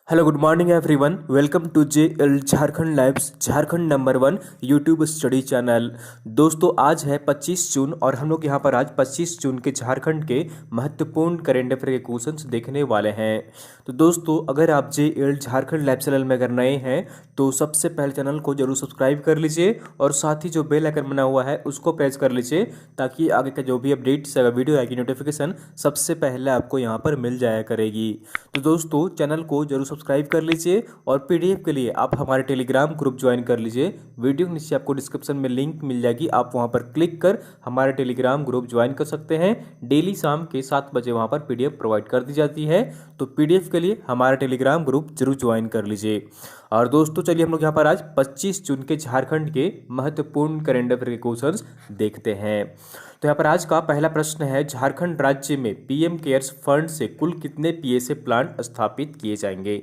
Hello good morning everyone, welcome to JL Jharkhand lives Jharkhand number 1 YouTube study channel. दोस्तों आज है 25 जून और हम लोग यहाँ पर आज 25 जून के झारखंड के महत्वपूर्ण करेंट अफेयर के क्वेश्चंस देखने वाले हैं। तो दोस्तों अगर आप JL झारखंड लाइव चैनल में अगर नए हैं तो सबसे पहले चैनल को जरूर सब्सक्राइब कर लीजिए और साथ ही जो बेल आइकन बना हुआ है उसको प्रेस कर लीजिए ताकि आगे का जो भी अपडेट्स वीडियो आएगी नोटिफिकेशन सबसे पहले आपको यहाँ पर मिल जाया करेगी। तो दोस्तों चैनल को जरूर सब्सक्राइब कर लीजिए और पीडीएफ के लिए आप हमारे टेलीग्राम ग्रुप ज्वाइन कर लीजिए। वीडियो के नीचे आपको डिस्क्रिप्शन में लिंक मिल जाएगी, आप वहां पर क्लिक कर हमारे टेलीग्राम ग्रुप ज्वाइन कर सकते हैं। डेली शाम के 7 बजे वहां पर पीडीएफ प्रोवाइड कर दी जाती है, तो पीडीएफ के लिए हमारा टेलीग्राम ग्रुप जरूर ज्वाइन कर लीजिए। और दोस्तों चलिए हम लोग यहाँ पर आज 25 जून के झारखंड के महत्वपूर्ण करेंट अफेयर के क्वेश्चंस देखते हैं। तो यहाँ पर आज का पहला प्रश्न है, झारखंड राज्य में पीएम केयर्स फंड से कुल कितने पीएसए प्लांट स्थापित किए जाएंगे।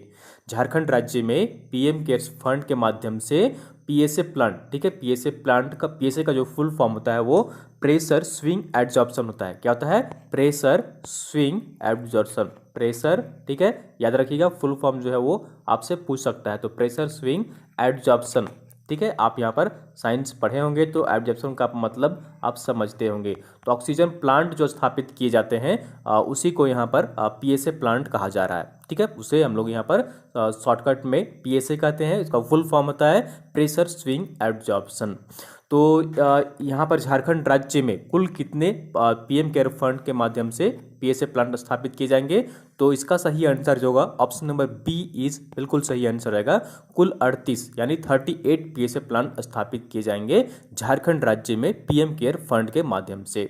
झारखंड राज्य में पीएम केयर्स फंड के माध्यम से पीएसए प्लांट, ठीक है, पीएसए प्लांट का पीएसए का जो फुल फॉर्म होता है वो प्रेशर स्विंग एड्जॉर्प्शन होता है। क्या होता है? प्रेशर स्विंग एड्जॉर्प्शन, प्रेशर, ठीक है, याद रखिएगा फुल फॉर्म जो है वो आपसे पूछ सकता है। तो प्रेशर स्विंग एड्जॉर्प्शन, ठीक है, आप यहाँ पर साइंस पढ़े होंगे तो एब्जॉर्प्शन का मतलब आप समझते होंगे। तो ऑक्सीजन प्लांट जो स्थापित किए जाते हैं उसी को यहाँ पर पीएसए प्लांट कहा जा रहा है, ठीक है, उसे हम लोग यहाँ पर शॉर्टकट में पीएसए कहते हैं। इसका फुल फॉर्म होता है प्रेशर स्विंग एब्जॉर्प्शन। तो यहाँ पर झारखंड राज्य में कुल कितने पीएम केयर फंड के माध्यम से पीएसए प्लांट स्थापित किए जाएंगे? तो इसका सही आंसर जो होगा ऑप्शन नंबर बी इज बिल्कुल सही आंसर रहेगा। कुल 38 यानी 38 पीएसए प्लांट स्थापित किए जाएंगे झारखंड राज्य में पीएम केयर फंड के माध्यम से।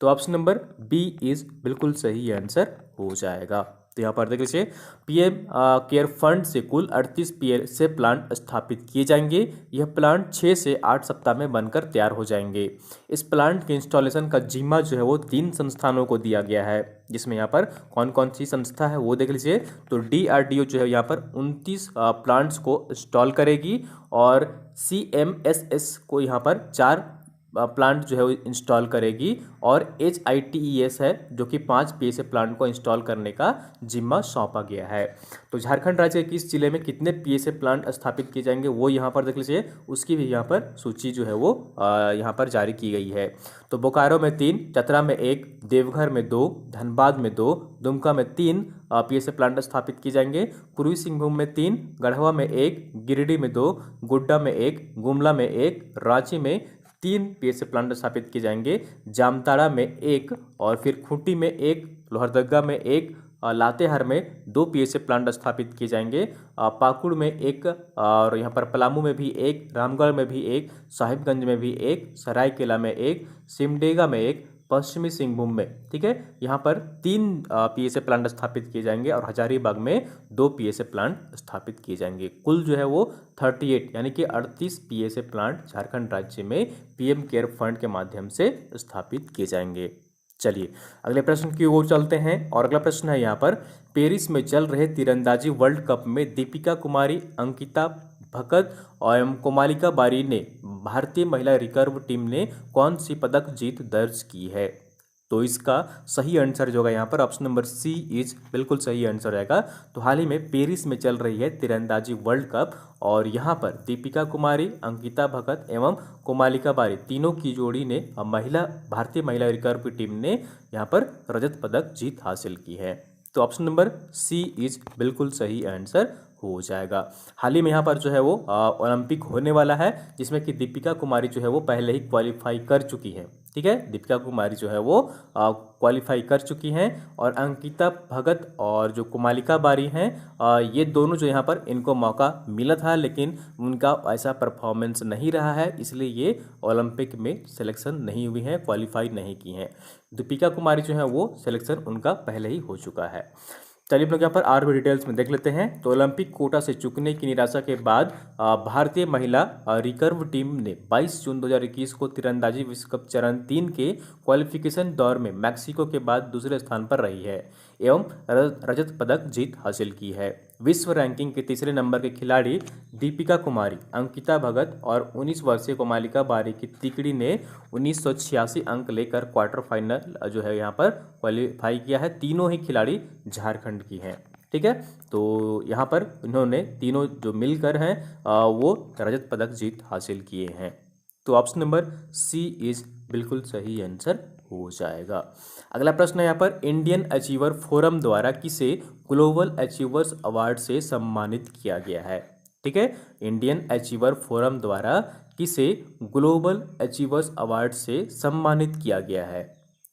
तो ऑप्शन नंबर बी इज बिल्कुल सही आंसर हो जाएगा। तो यहाँ पर देख लीजिए, पीएम केयर फंड से कुल 38 पीएसए प्लांट स्थापित किए जाएंगे। यह प्लांट 6 से 8 सप्ताह में बनकर तैयार हो जाएंगे। इस प्लांट के इंस्टॉलेशन का जिम्मा जो है वो 3 संस्थानों को दिया गया है, जिसमें यहाँ पर कौन कौन सी संस्था है वो देख लीजिए। तो DRDO जो है यहाँ पर 29 प्लांट्स को इंस्टॉल करेगी और CMSS को यहाँ पर 4 प्लांट जो है वो इंस्टॉल करेगी और HITES है जो कि 5 पीएसए प्लांट को इंस्टॉल करने का जिम्मा सौंपा गया है। तो झारखंड राज्य के किस जिले में कितने पीएसए प्लांट स्थापित किए जाएंगे वो यहाँ पर देख लीजिए, उसकी भी यहाँ पर सूची जो है वो यहाँ पर जारी की गई है। तो बोकारो में 3, चतरा में 1, देवघर में 2, धनबाद में 2, दुमका में 3 पीएसए प्लांट स्थापित किए जाएंगे। पूर्वी सिंहभूम में 3, गढ़वा में 1, गिरिडीह में 2, गोड्डा में 1, गुमला में 1, रांची में 3 पीएसए प्लांट स्थापित किए जाएंगे। जामताड़ा में 1 और फिर खूंटी में 1, लोहरदगा में 1, लातेहार में 2 पीएसए प्लांट स्थापित किए जाएंगे। पाकुड़ में 1 और यहाँ पर पलामू में भी 1, रामगढ़ में भी 1, साहिबगंज में भी 1, सरायकेला में 1, सिमडेगा में 1, पश्चिमी सिंहभूम में, ठीक है, यहाँ पर 3 पीएसए प्लांट स्थापित किए जाएंगे और हजारीबाग में 2 पीएसए प्लांट स्थापित किए जाएंगे। कुल जो है वो 38 यानी कि 38 पीएसए प्लांट झारखंड राज्य में पीएम केयर फंड के माध्यम से स्थापित किए जाएंगे। चलिए अगले प्रश्न की ओर चलते हैं और अगला प्रश्न है यहाँ पर, पेरिस में चल रहे तीरंदाजी वर्ल्ड कप में दीपिका कुमारी, अंकिता भगत और कोमालिका बारी ने भारतीय महिला रिकर्व टीम ने कौन सी पदक जीत दर्ज की है? तो इसका सही आंसर जो होगा यहाँ पर ऑप्शन नंबर सी इज बिल्कुल सही आंसर रहेगा। तो हाल ही में पेरिस में चल रही है तीरंदाजी वर्ल्ड कप और यहाँ पर दीपिका कुमारी, अंकिता भगत एवं कोमालिका बारी तीनों की जोड़ी ने भारतीय महिला रिकर्व टीम ने यहाँ पर रजत पदक जीत हासिल की है। तो ऑप्शन नंबर सी इज बिल्कुल सही आंसर हो जाएगा। हाल ही में यहाँ पर जो है वो ओलंपिक होने वाला है जिसमें कि दीपिका कुमारी जो है वो पहले ही क्वालिफाई कर चुकी है, ठीक है, दीपिका कुमारी जो है वो क्वालिफाई कर चुकी हैं और अंकिता भगत और जो कोमालिका बारी हैं ये दोनों जो यहाँ पर इनको मौका मिला था लेकिन उनका ऐसा परफॉर्मेंस नहीं रहा है, इसलिए ये ओलंपिक में सिलेक्शन नहीं हुई हैं, क्वालिफाई नहीं की हैं। दीपिका कुमारी जो है वो सिलेक्शन उनका पहले ही हो चुका है। चलिए हम लोग यहाँ पर और भी डिटेल्स में देख लेते हैं। तो ओलंपिक कोटा से चूकने की निराशा के बाद भारतीय महिला रिकर्व टीम ने 22 जून 2021 को तीरंदाजी विश्व कप चरण 3 के क्वालिफिकेशन दौर में मैक्सिको के बाद दूसरे स्थान पर रही है एवं रजत पदक जीत हासिल की है। विश्व रैंकिंग के तीसरे नंबर के खिलाड़ी दीपिका कुमारी, अंकिता भगत और 19 वर्षीय कोमालिका बारी की तिकड़ी ने 1986 अंक लेकर क्वार्टर फाइनल जो है यहाँ पर क्वालिफाई किया है। तीनों ही खिलाड़ी झारखंड की हैं, ठीक है। तो यहाँ पर इन्होंने तीनों जो मिलकर हैं वो रजत पदक जीत हासिल किए हैं। तो ऑप्शन नंबर सी इज बिल्कुल सही आंसर हो जाएगा। अगला प्रश्न है यहाँ पर, इंडियन अचीवर फोरम द्वारा किसे ग्लोबल अचीवर्स अवार्ड से सम्मानित किया गया है? ठीक है, इंडियन अचीवर फोरम द्वारा किसे ग्लोबल अचीवर्स अवार्ड से सम्मानित किया गया है?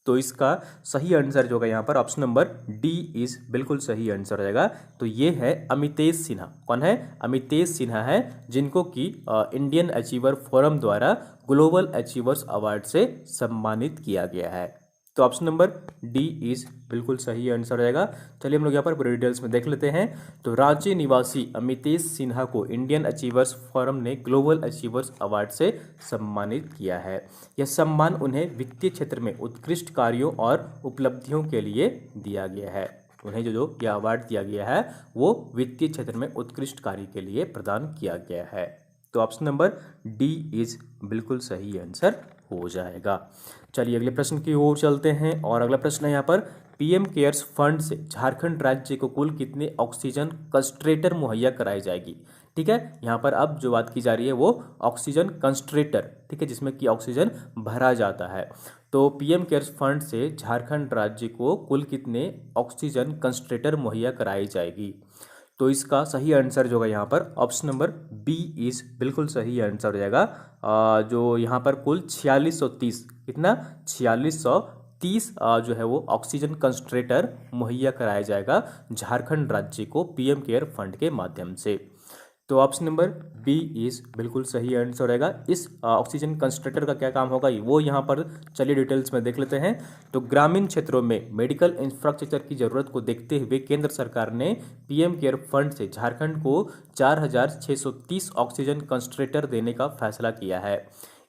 तो इसका सही आंसर जो होगा यहाँ पर ऑप्शन नंबर डी इज बिल्कुल सही आंसर हो जाएगा। तो ये है अमितेश सिन्हा। कौन है? अमितेश सिन्हा है, जिनको कि इंडियन अचीवर फोरम द्वारा ग्लोबल अचीवर्स अवार्ड से सम्मानित किया गया है। तो ऑप्शन नंबर डी इज बिल्कुल सही आंसर हो जाएगा। चलिए हम लोग यहाँ पर पूरे डिटेल्स में देख लेते हैं। तो रांची निवासी अमितेश सिन्हा को इंडियन अचीवर्स फोरम ने ग्लोबल अचीवर्स अवार्ड से सम्मानित किया है। यह सम्मान उन्हें वित्तीय क्षेत्र में उत्कृष्ट कार्यों और उपलब्धियों के लिए दिया गया है। उन्हें जो यह अवार्ड दिया गया है वो वित्तीय क्षेत्र में उत्कृष्ट कार्य के लिए प्रदान किया गया है। तो ऑप्शन नंबर डी इज बिल्कुल सही आंसर हो जाएगा। चलिए अगले प्रश्न की ओर चलते हैं और अगला प्रश्न है यहाँ पर, पीएम केयर्स फंड से झारखंड राज्य को कुल कितने ऑक्सीजन कंसंट्रेटर मुहैया कराई जाएगी? ठीक है, यहाँ पर अब जो बात की जा रही है वो ऑक्सीजन कंसंट्रेटर, ठीक है, जिसमें कि ऑक्सीजन भरा जाता है। तो पीएम केयर्स फंड से झारखंड राज्य को कुल कितने ऑक्सीजन कंसंट्रेटर मुहैया कराई जाएगी? तो इसका सही आंसर जो होगा यहाँ पर ऑप्शन नंबर बी इज बिल्कुल सही आंसर हो जाएगा। जो यहाँ पर कुल 4630, कितना 4630 जो है वो ऑक्सीजन कंसंट्रेटर मुहैया कराया जाएगा झारखंड राज्य को पीएम केयर फंड के माध्यम से। तो ऑप्शन नंबर बी इज बिल्कुल सही आंसर रहेगा। इस ऑक्सीजन कंसंट्रेटर का क्या काम होगा वो यहाँ पर चलिए डिटेल्स में देख लेते हैं। तो ग्रामीण क्षेत्रों में मेडिकल इंफ्रास्ट्रक्चर की जरूरत को देखते हुए केंद्र सरकार ने पीएम केयर फंड से झारखंड को 4630 ऑक्सीजन कंसंट्रेटर देने का फैसला किया है।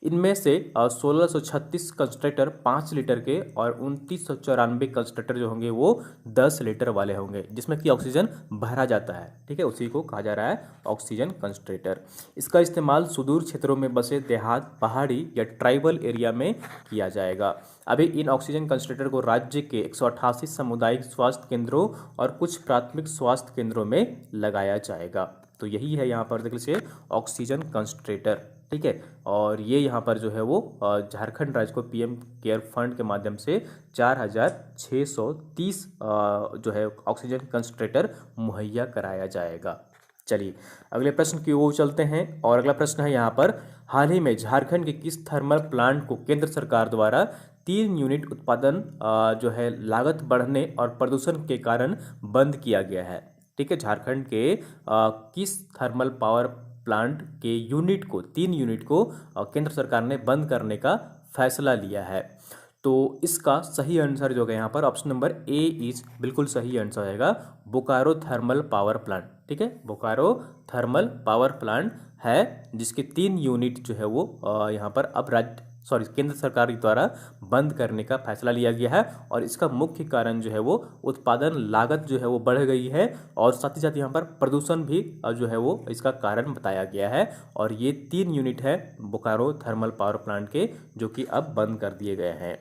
इनमें से 1636 कंसंट्रेटर 5 लीटर के और 2994 कंसंट्रेटर जो होंगे वो 10 लीटर वाले होंगे, जिसमें कि ऑक्सीजन भरा जाता है। ठीक है, उसी को कहा जा रहा है ऑक्सीजन कंसंट्रेटर। इसका इस्तेमाल सुदूर क्षेत्रों में बसे देहात, पहाड़ी या ट्राइबल एरिया में किया जाएगा। अभी इन ऑक्सीजन कंसंट्रेटर को राज्य के 188 सामुदायिक स्वास्थ्य केंद्रों और कुछ प्राथमिक स्वास्थ्य केंद्रों में लगाया जाएगा। तो यही है यहाँ पर देख लीजिए ऑक्सीजन कंसंट्रेटर। ठीक है, और ये यहाँ पर जो है वो झारखंड राज्य को पीएम केयर फंड के माध्यम से 4630 जो है ऑक्सीजन कंसंट्रेटर मुहैया कराया जाएगा। चलिए अगले प्रश्न की ओर चलते हैं और अगला प्रश्न है यहाँ पर, हाल ही में झारखंड के किस थर्मल प्लांट को केंद्र सरकार द्वारा 3 यूनिट उत्पादन जो है लागत बढ़ने और प्रदूषण के कारण बंद किया गया है? ठीक है, झारखंड के किस थर्मल पावर प्लांट के यूनिट को 3 यूनिट को केंद्र सरकार ने बंद करने का फैसला लिया है? तो इसका सही आंसर जो है यहाँ पर ऑप्शन नंबर ए इज बिल्कुल सही आंसर आएगा, बोकारो थर्मल पावर प्लांट। ठीक है, बोकारो थर्मल पावर प्लांट है जिसके 3 यूनिट जो है वो यहाँ पर अब केंद्र सरकार द्वारा बंद करने का फैसला लिया गया है। और इसका मुख्य कारण जो है वो उत्पादन लागत जो है वो बढ़ गई है और साथ ही साथ यहाँ पर प्रदूषण भी जो है वो इसका कारण बताया गया है। और ये 3 यूनिट है बोकारो थर्मल पावर प्लांट के जो कि अब बंद कर दिए गए हैं।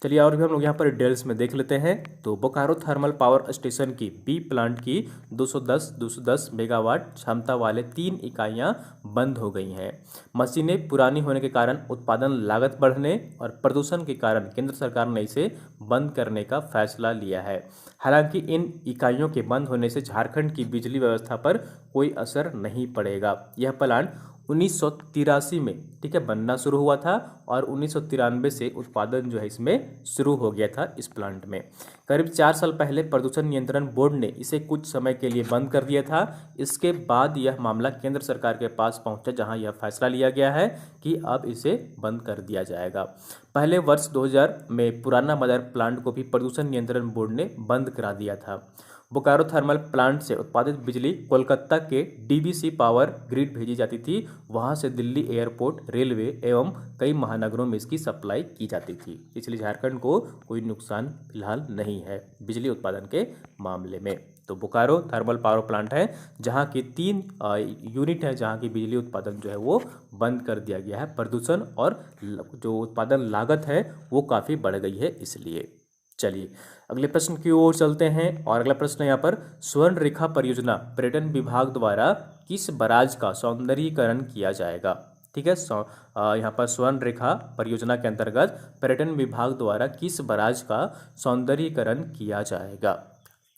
चलिए और भी हम लोग यहाँ पर डिटेल्स में देख लेते हैं। तो बोकारो थर्मल पावर स्टेशन की बी प्लांट की 210 मेगावाट क्षमता वाले 3 इकाइयाँ बंद हो गई हैं। मशीनें पुरानी होने के कारण उत्पादन लागत बढ़ने और प्रदूषण के कारण केंद्र सरकार ने इसे बंद करने का फैसला लिया है। हालांकि इन इकाइयों के बंद होने से झारखंड की बिजली व्यवस्था पर कोई असर नहीं पड़ेगा। यह प्लांट 1983 में ठीक है बनना शुरू हुआ था और 1993 से उत्पादन जो है इसमें शुरू हो गया था इस प्लांट में। करीब 4 साल पहले प्रदूषण नियंत्रण बोर्ड ने इसे कुछ समय के लिए बंद कर दिया था। इसके बाद यह मामला केंद्र सरकार के पास पहुंचा जहां यह फैसला लिया गया है कि अब इसे बंद कर दिया जाएगा। पहले वर्ष 2000 में पुराना मदर प्लांट को भी प्रदूषण नियंत्रण बोर्ड ने बंद करा दिया था। बोकारो थर्मल प्लांट से उत्पादित बिजली कोलकाता के डीवीसी पावर ग्रिड भेजी जाती थी। वहां से दिल्ली एयरपोर्ट, रेलवे एवं कई महानगरों में इसकी सप्लाई की जाती थी। इसलिए झारखंड को कोई नुकसान फिलहाल नहीं है बिजली उत्पादन के मामले में। तो बोकारो थर्मल पावर प्लांट है जहां की 3 यूनिट है जहां की बिजली उत्पादन जो है वो बंद कर दिया गया है। प्रदूषण और जो उत्पादन लागत है वो काफ़ी बढ़ गई है इसलिए। चलिए अगले प्रश्न की ओर चलते हैं और अगला प्रश्न यहाँ पर स्वर्ण रेखा परियोजना पर्यटन विभाग द्वारा किस बराज का सौंदर्यीकरण किया जाएगा। ठीक है, यहाँ पर स्वर्ण रेखा परियोजना के अंतर्गत पर्यटन विभाग द्वारा किस बराज का सौंदर्यीकरण किया जाएगा।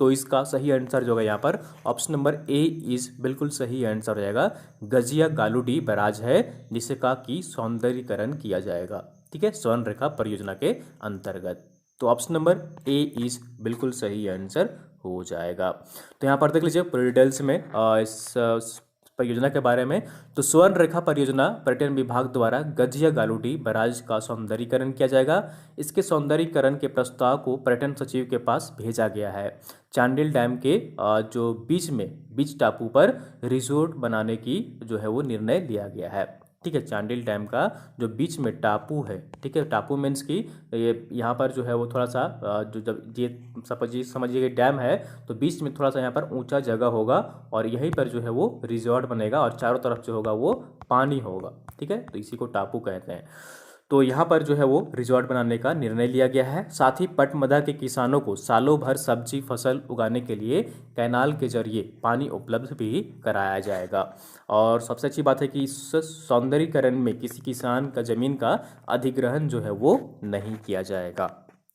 तो इसका सही आंसर जो है यहाँ पर ऑप्शन नंबर ए इज बिल्कुल सही आंसर हो जाएगा। गजिया गालूडी बराज है जिसका कि सौंदर्यीकरण किया जाएगा। ठीक है, स्वर्ण रेखा परियोजना के अंतर्गत। तो ऑप्शन नंबर ए इज बिल्कुल सही आंसर हो जाएगा। तो यहाँ पर देख लीजिए पूरी डिटेल्स में इस परियोजना के बारे में। तो स्वर्ण रेखा परियोजना पर्यटन विभाग द्वारा गजिया गालूडी बराज का सौंदर्यीकरण किया जाएगा। इसके सौंदर्यीकरण के प्रस्ताव को पर्यटन सचिव के पास भेजा गया है। चांडिल डैम के जो बीच टापू पर रिजोर्ट बनाने की जो है वो निर्णय लिया गया है। ठीक है, चांडिल डैम का जो बीच में टापू है, ठीक है, टापू मीन्स की ये यहाँ पर जो है वो थोड़ा सा जो जब ये समझिए डैम है तो बीच में थोड़ा सा यहाँ पर ऊंचा जगह होगा और यहीं पर जो है वो रिजॉर्ट बनेगा और चारों तरफ जो होगा वो पानी होगा। ठीक है, तो इसी को टापू कहते हैं। तो यहाँ पर जो है वो रिजॉर्ट बनाने का निर्णय लिया गया है। साथ ही पटमदा के किसानों को सालों भर सब्जी फसल उगाने के लिए कैनाल के जरिए पानी उपलब्ध भी कराया जाएगा। और सबसे अच्छी बात है कि इस सौंदर्यीकरण में किसी किसान का जमीन का अधिग्रहण जो है वो नहीं किया जाएगा।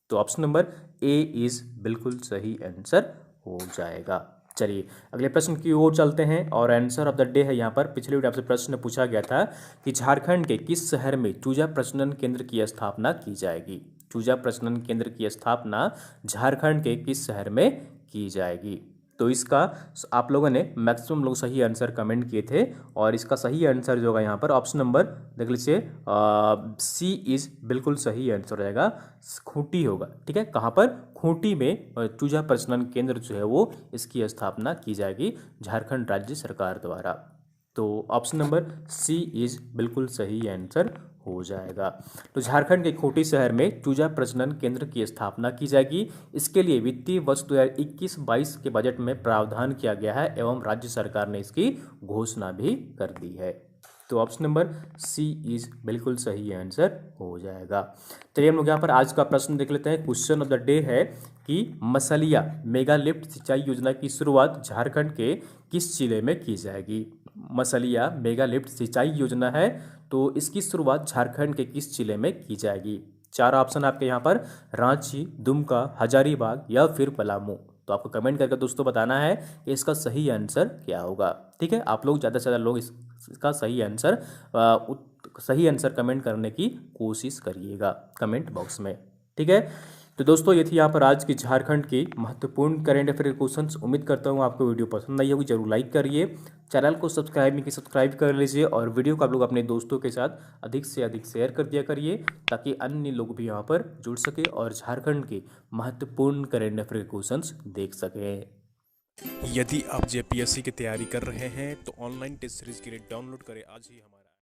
तो ऑप्शन नंबर ए इज बिल्कुल सही आंसर हो जाएगा। चलिए अगले प्रश्न की ओर चलते हैं और आंसर ऑफ द डे है यहाँ पर। पिछले वीडियो आपसे प्रश्न पूछा गया था कि झारखंड के किस शहर में चूजा प्रजनन केंद्र की स्थापना की जाएगी। चूजा प्रजनन केंद्र की स्थापना झारखंड के किस शहर में की जाएगी। तो इसका आप लोगों ने मैक्सिमम लोग सही आंसर कमेंट किए थे और इसका सही आंसर जो होगा यहाँ पर ऑप्शन नंबर देख लीजिए सी इज बिल्कुल सही आंसर रहेगा। खूंटी होगा। ठीक है, कहाँ पर? खूंटी में चूजा प्रजनन केंद्र जो है वो इसकी स्थापना की जाएगी झारखंड राज्य सरकार द्वारा। तो ऑप्शन नंबर सी इज बिल्कुल सही आंसर हो जाएगा। तो झारखंड के खूंटी शहर में चूजा प्रजनन केंद्र की स्थापना की जाएगी। इसके लिए वित्तीय वर्ष 2021-22 के बजट में प्रावधान किया गया है एवं राज्य सरकार ने इसकी घोषणा भी कर दी है। तो ऑप्शन नंबर सी इज बिल्कुल सही आंसर हो जाएगा। चलिए हम लोग यहाँ पर आज का प्रश्न देख लेते हैं। क्वेश्चन ऑफ द डे है कि मसलिया मेगा लिफ्ट सिंचाई योजना की शुरुआत झारखंड के किस जिले में की जाएगी। मसलिया मेगा लिफ्ट सिंचाई योजना है तो इसकी शुरुआत झारखंड के किस जिले में की जाएगी। चार ऑप्शन आपके यहाँ पर रांची, दुमका, हजारीबाग या फिर पलामू। तो आपको कमेंट करके दोस्तों बताना है कि इसका सही आंसर क्या होगा। ठीक है, आप लोग ज़्यादा से ज़्यादा लोग इसका सही आंसर कमेंट करने की कोशिश करिएगा कमेंट बॉक्स में। ठीक है, तो दोस्तों ये थी यहाँ पर आज की झारखंड की महत्वपूर्ण करेंट अफेयर क्वेश्चंस। उम्मीद करता हूँ आपको वीडियो पसंद आई होगी। जरूर लाइक करिए, चैनल को सब्सक्राइब नहीं किया सब्सक्राइब कर लीजिए और वीडियो को आप लोग अपने दोस्तों के साथ अधिक से अधिक शेयर कर दिया करिए ताकि अन्य लोग भी यहाँ पर जुड़ सके और झारखंड के महत्वपूर्ण करेंट अफेयर क्वेश्चंस देख सकें। यदि आप जेपीएससी की तैयारी कर रहे हैं तो ऑनलाइन टेस्ट सीरीज के लिए डाउनलोड करें आज ही हमारे